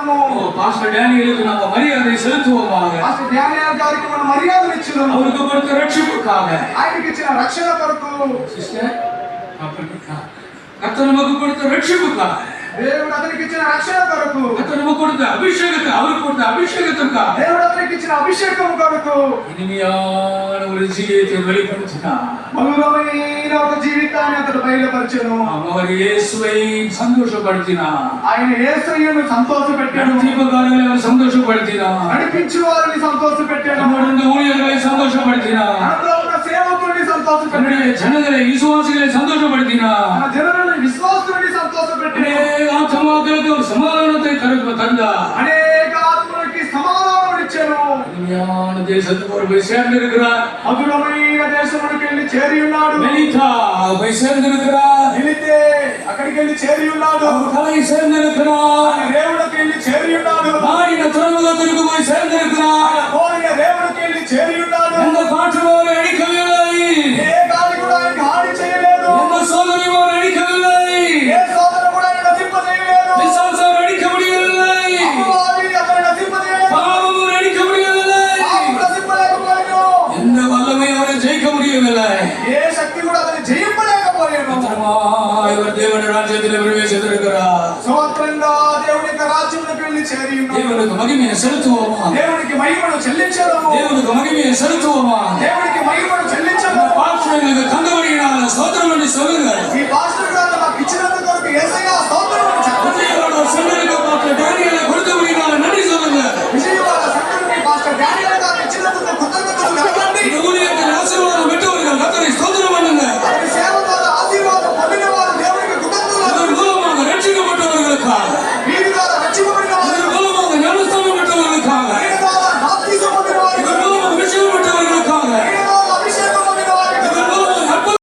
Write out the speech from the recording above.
నిమిత్తము పాస్టర్ డానియేలుకు நம்ம மரியாதை செலுத்துவோமாக. పాస్టర్ డానియేల్ గారికి మనం మర్యాదలు ఇచ్చుదాము. அவருக்கு கொடுத்த ரட்சிப்புக்காக, ఆయనకి ఇచ్చిన రక్షణ కొరకు. సిస్టర్ கர்த்தர் நமக்கு கொடுத்த ரட்சிப்புக்காக, దేవుడు అతనికి ఇచ్చిన రక్షణ కొరకు, கர்த்தர் நமக்கு கொடுத்த அபிஷேகத்தை, அவருக்கு கொடுத்த அபிஷேகத்திற்காக, దేవుడు అతనికి ఇచ్చిన అభిషేకం కొరకు இனிமையான ஒரு ஜீவியத்தை வெளிப்படுத்தினார். మధురమైన ఒక జీవితాన్ని అతడు బయలుపరిచెను. அவர் இயேசுவை சந்தோஷப்படுத்தினார். ఆయన యేసయ్యను సంతోషపెట్టాడు. దీపకారులను அவர் சந்தோஷப்படுத்தினார். నడిపించు వారిని సంతోషపెట్టాడు. நம்முடைய ஊழியர்களை சந்தోஷப்படுத்தினார். మనలో ఉన్న సేవకుల్ని సంతోషపెట్టాడు. ஜனங்களை விசுவாசிகளை சந்தோஷப்படுத்தினார். మన జనులను విశ్వాసుల్ని సంతోషపెట్టాడు. ஆத்மாக்களுக்கு ஒரு சமாதானத்தை தந்தார். అనేక ఆత్మలకి సమాధానం ఇచ్చారు. இனிமையான தேசத்துக்கு ஒரு போய் சேர்ந்திருக்கிறார். మధురమైన దేశమునికి వెళ్ళి చేరి ఉన్నాడు. మెలితా పోయి சேர்ந்திருக்கிறார். మెలితే అక్కడికి వెళ్ళి చేరి ఉన్నాడు. కలై சேர்ந்திருக்கிறார். దేవుడికి వెళ్ళి చేరి ఉన్నాడు. ఆయన துறைமுகத்திற்கு போய் சேர்ந்திருக்கிறார். కోరిన దేవుడికి వెళ్ళి చేరి ఉన్నాడు. எந்த காற்று அவரை அடிக்கவில்லை. ఏ గాలి కూడా ఆయనకు హాని చేయలేదు. எந்த சோதனை அவரை அடிக்கவில்லை. ఏ శోధన కూడా ఆయన నశింపజేయలేదు. பிசாசு அவரை அடிக்க முடியவில்லை. అపవాది అతన్ని నశింపజేయలేదు. பாவம் அவரை அடிக்க முடியவில்லை. పాపం నశింపలేకపోయాడు. எந்த வல்லமை அவரை ஜெயிக்க முடியவில்லை. ఏ శక్తి కూడా అతన్ని జయింపలేకపోయాడు. இவர் தேவனுடைய ராஜ்யத்தில் பிரவேசித்திருக்கிறார். స్తోత్రంగా దేవుని యొక్క రాజ్యంలోకి వెళ్ళి చేరి ఉన్నాడు. தேவனுக்கு மகிமையை செலுத்துவோமா? దేవునికి మహిమను చెల్లించడము. தேவனுக்கு மகிமையை செலுத்துவோமா? దేవునికి మహిమను చెల్లించడము. பாஸ்டர் எங்களுக்கு தந்தபடியினால் ஸ்தோத்திரம் என்று சொல்லுங்கள். ఈ పాస్టర్ గారు నాకు ఇచ్చినందుకు కొరకు యేసయ్య